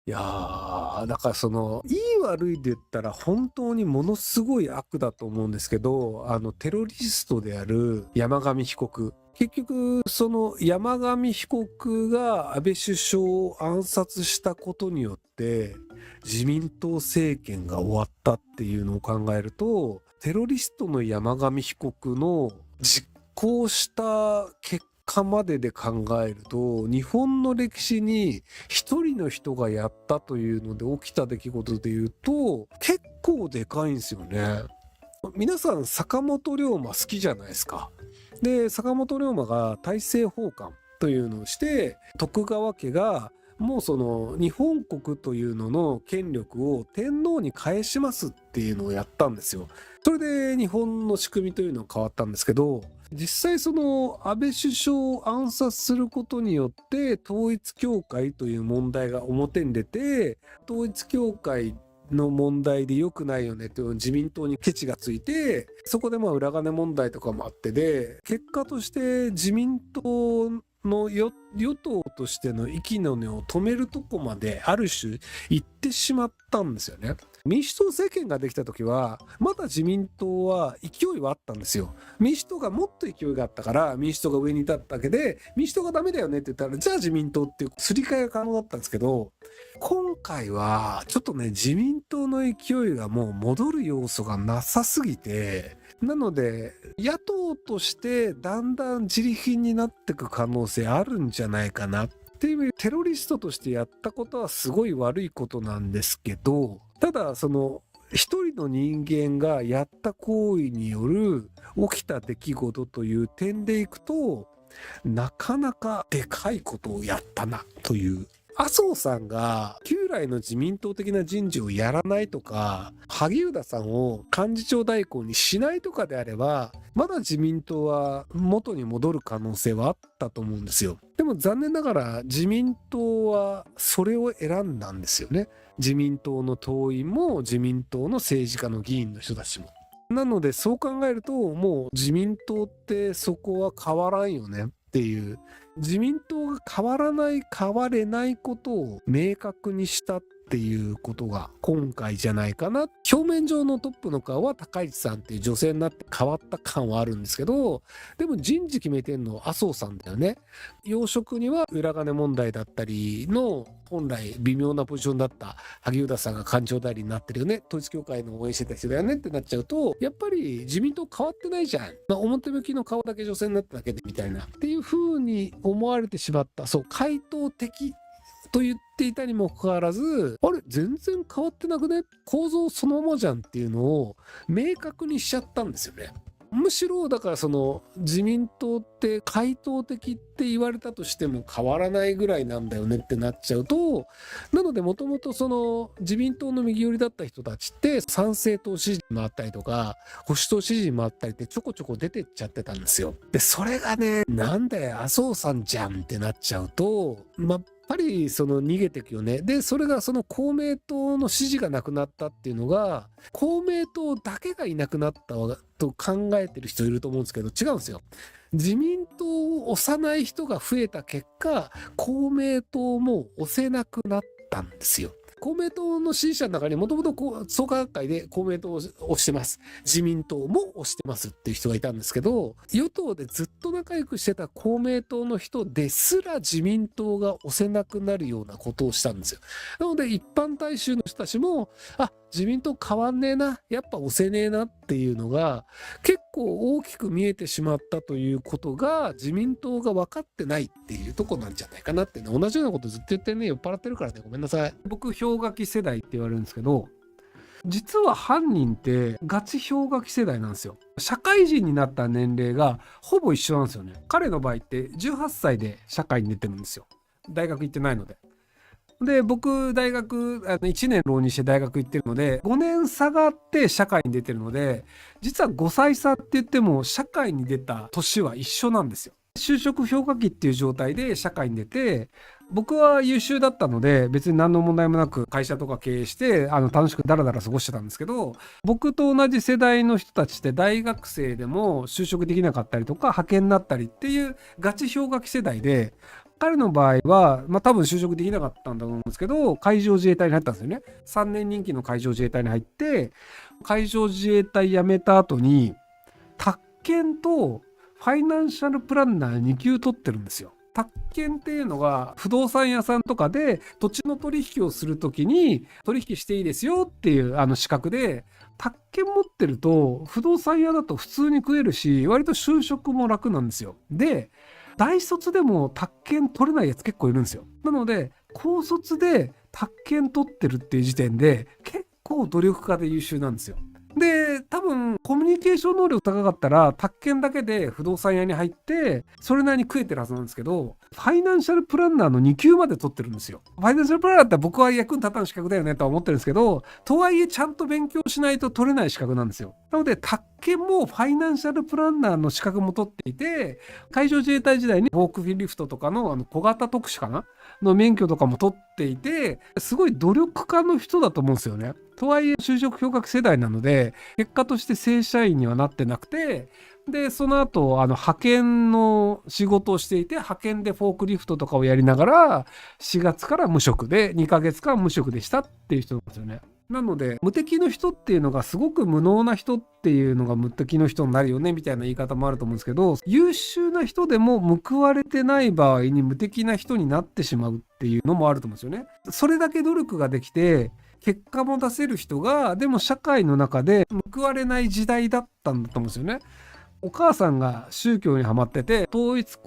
いやだからいい悪いで言ったら本当にものすごい悪だと思うんですけど、テロリストである山上被告。結局、その山上被告が安倍首相を暗殺したことによって、自民党政権が終わったっていうのを考えると、テロリストの山上被告の実行した結果までで考えると、日本の歴史に一人の人がやったというので起きた出来事で言うと、結構でかいんですよね。皆さん坂本龍馬好きじゃないですか。で、坂本龍馬が大政奉還というのをして、徳川家がもうその日本国というのの権力を天皇に返しますっていうのをやったんですよ。それで日本の仕組みというのが変わったんですけど、実際その安倍首相を暗殺することによって統一教会という問題が表に出て、統一教会の問題で良くないよねという自民党にケチがついて、そこでまあ裏金問題とかもあってで、結果として自民党の与党としての息の根を止めるとこまである種行ってしまったんですよね。民主党政権ができた時はまだ自民党は勢いはあったんですよ。民主党がもっと勢いがあったから民主党が上に立っただけで、民主党がダメだよねって言ったらじゃあ自民党っていうすり替えが可能だったんですけど、今回はちょっとね自民党の勢いがもう戻る要素がなさすぎて、なので野党としてだんだん自利品になっていく可能性あるんじゃないかなっていう。テロリストとしてやったことはすごい悪いことなんですけど、ただその一人の人間がやった行為による起きた出来事という点でいくと、なかなかでかいことをやったなという。麻生さんが旧来の自民党的な人事をやらないとか、萩生田さんを幹事長代行にしないとかであれば、まだ自民党は元に戻る可能性はあったと思うんですよ。でも残念ながら自民党はそれを選んだんですよね。自民党の党員も自民党の政治家の議員の人たちも。なのでそう考えると、もう自民党ってそこは変わらんよねっていう。自民党が変わらない変われないことを明確にしたっていうことが今回じゃないかな。表面上のトップの顔は高市さんっていう女性になって変わった感はあるんですけど、でも人事決めてんのは麻生さんだよね。要職には裏金問題だったりの本来微妙なポジションだった萩生田さんが幹事長代理になってるよね、統一教会の応援してた人だよねってなっちゃうと、やっぱり自民党変わってないじゃん、表向きの顔だけ女性になっただけでみたいなっていう風に思われてしまった。そう、回答的と言っていたにもかかわらず、あれ全然変わってなくね、構造そのままじゃんっていうのを明確にしちゃったんですよね。むしろだからその自民党って回答的って言われたとしても変わらないぐらいなんだよねってなっちゃうと、なのでもともとその自民党の右寄りだった人たちって参政党支持もあったりとか保守党支持もあったりってちょこちょこ出てっちゃってたんですよ。でそれがね、なんで麻生さんじゃんってなっちゃうと、やっぱりその逃げていくよね。でそれがその公明党の支持がなくなったっていうのが、公明党だけがいなくなったと考えてる人いると思うんですけど、違うんですよ。自民党を押さない人が増えた結果、公明党も押せなくなったんですよ。公明党の支持者の中にもともと創価学会で公明党を推してます、自民党も推してますっていう人がいたんですけど、与党でずっと仲良くしてた公明党の人ですら自民党が推せなくなるようなことをしたんですよ。なので一般大衆の人たちも、自民党変わんねえな、やっぱ押せねえなっていうのが結構大きく見えてしまったということが、自民党が分かってないっていうとこなんじゃないかなってね。同じようなことずっと言ってね、酔っ払ってるからね、ごめんなさい。僕氷河期世代って言われるんですけど、実は犯人ってガチ氷河期世代なんですよ。社会人になった年齢がほぼ一緒なんですよね。彼の場合って18歳で社会に出てるんですよ。大学行ってないので。で僕大学1年浪人して大学行ってるので、5年差があって社会に出てるので、実は5歳差って言っても社会に出た年は一緒なんですよ。就職氷河期っていう状態で社会に出て、僕は優秀だったので別に何の問題もなく会社とか経営して楽しくダラダラ過ごしてたんですけど、僕と同じ世代の人たちって大学生でも就職できなかったりとか派遣になったりっていうガチ氷河期世代で、彼の場合は、多分就職できなかったんだと思うんですけど、海上自衛隊に入ったんですよね。3年任期の海上自衛隊に入って、海上自衛隊辞めた後に、宅建とファイナンシャルプランナー2級取ってるんですよ。宅建っていうのが不動産屋さんとかで土地の取引をするときに取引していいですよっていう資格で、宅建持ってると不動産屋だと普通に食えるし、割と就職も楽なんですよ。で、大卒でも宅建取れないやつ結構いるんですよ。なので、高卒で宅建取ってるっていう時点で結構努力家で優秀なんですよ。で、多分コミュニケーション能力高かったら宅建だけで不動産屋に入ってそれなりに食えてるはずなんですけど、ファイナンシャルプランナーの2級まで取ってるんですよ。ファイナンシャルプランナーって僕は役に立たん資格だよねとは思ってるんですけど、とはいえちゃんと勉強しないと取れない資格なんですよ。なので宅建もファイナンシャルプランナーの資格も取っていて、海上自衛隊時代にフォークリフトとかの小型特殊かなの免許とかも取っていて、すごい努力家の人だと思うんですよね。とはいえ就職氷河期世代なので、結果として正社員にはなってなくて、で、その後、派遣の仕事をしていて、派遣でフォークリフトとかをやりながら、4月から無職で、2ヶ月間無職でしたっていう人なんですよね。なので、無敵の人っていうのがすごく無能な人っていうのが無敵の人になるよねみたいな言い方もあると思うんですけど、優秀な人でも報われてない場合に無敵な人になってしまうっていうのもあると思うんですよね。それだけ努力ができて、結果も出せる人が、でも社会の中で報われない時代だったんだと思うんですよね。お母さんが宗教にハマってて、統一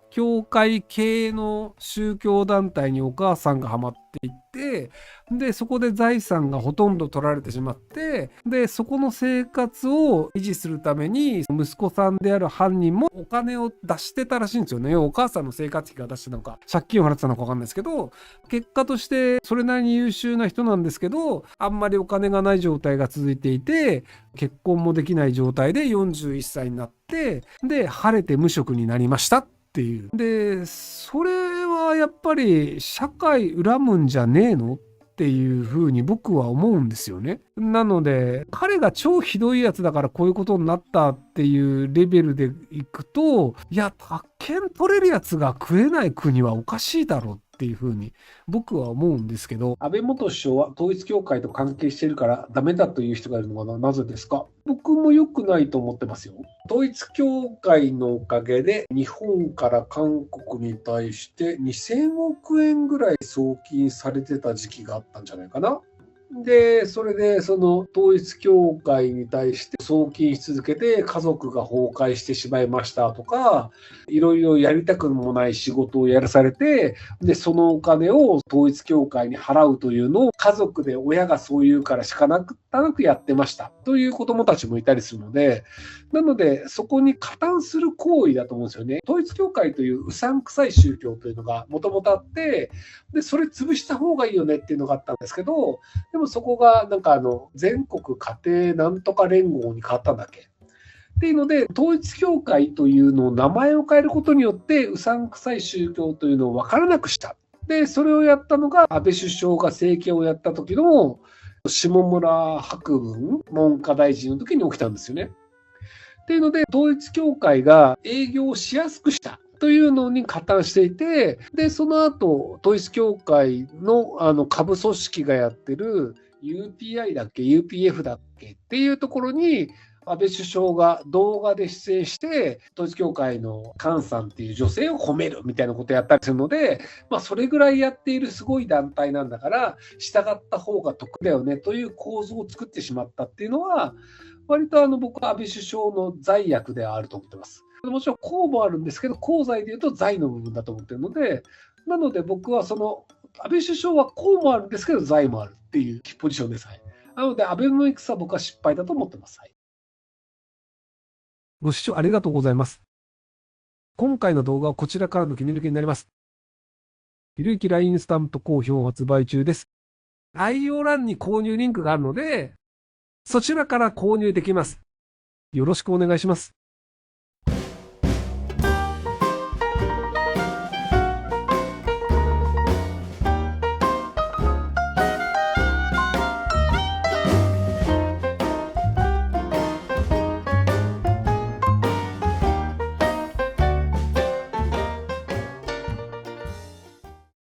教会系の宗教団体にお母さんがハマっていって、で、そこで財産がほとんど取られてしまって、で、そこの生活を維持するために、息子さんである犯人もお金を出してたらしいんですよね。お母さんの生活費が出してたのか、借金を払ってたのか分かんないですけど、結果としてそれなりに優秀な人なんですけど、あんまりお金がない状態が続いていて、結婚もできない状態で41歳になって、で、晴れて無職になりましたっていう。で、それはやっぱり社会恨むんじゃねえのっていうふうに僕は思うんですよね。なので、彼が超ひどいやつだからこういうことになったっていうレベルでいくと、いや、宅建取れるやつが食えない国はおかしいだろうっていうふうに僕は思うんですけど、安倍元首相は統一教会と関係しているからダメだという人がいるのはなぜですか？僕も良くないと思ってますよ。統一教会のおかげで日本から韓国に対して2000億円ぐらい送金されてた時期があったんじゃないかな。で、それでその統一教会に対して送金し続けて家族が崩壊してしまいましたとか、いろいろやりたくもない仕事をやらされて、で、そのお金を統一教会に払うというのを家族で親がそう言うから仕方なくやってましたという子供たちもいたりするので、なのでそこに加担する行為だと思うんですよね。統一教会といううさんくさい宗教というのがもともとあって、で、それ潰した方がいいよねっていうのがあったんですけど、でもそこがなんか全国家庭なんとか連合に変わったんだっけっていうので、統一教会というのを名前を変えることによってうさんくさい宗教というのを分からなくした。で、それをやったのが安倍首相が政権をやった時の下村博文文科大臣の時に起きたんですよね。っていうので、統一教会が営業しやすくしたというのに加担していて、で、その後、統一教会の下部組織がやってる UPI だっけ、UPF だっけっていうところに、安倍首相が動画で出演して、統一教会の菅さんっていう女性を褒めるみたいなことをやったりするので、それぐらいやっているすごい団体なんだから、従った方が得だよねという構造を作ってしまったっていうのは、割と僕は安倍首相の罪悪ではあると思ってます。もちろん功もあるんですけど、功罪でいうと罪の部分だと思ってるので、なので僕はその安倍首相は功もあるんですけど罪もあるっていうポジションです。はい、なので安倍の戦は僕は失敗だと思ってます。はい、ご視聴ありがとうございます。今回の動画はこちらからの切り抜きになります。ひろゆき LINE スタンプ好評発売中です。概要欄に購入リンクがあるので、そちらから購入できます。よろしくお願いします。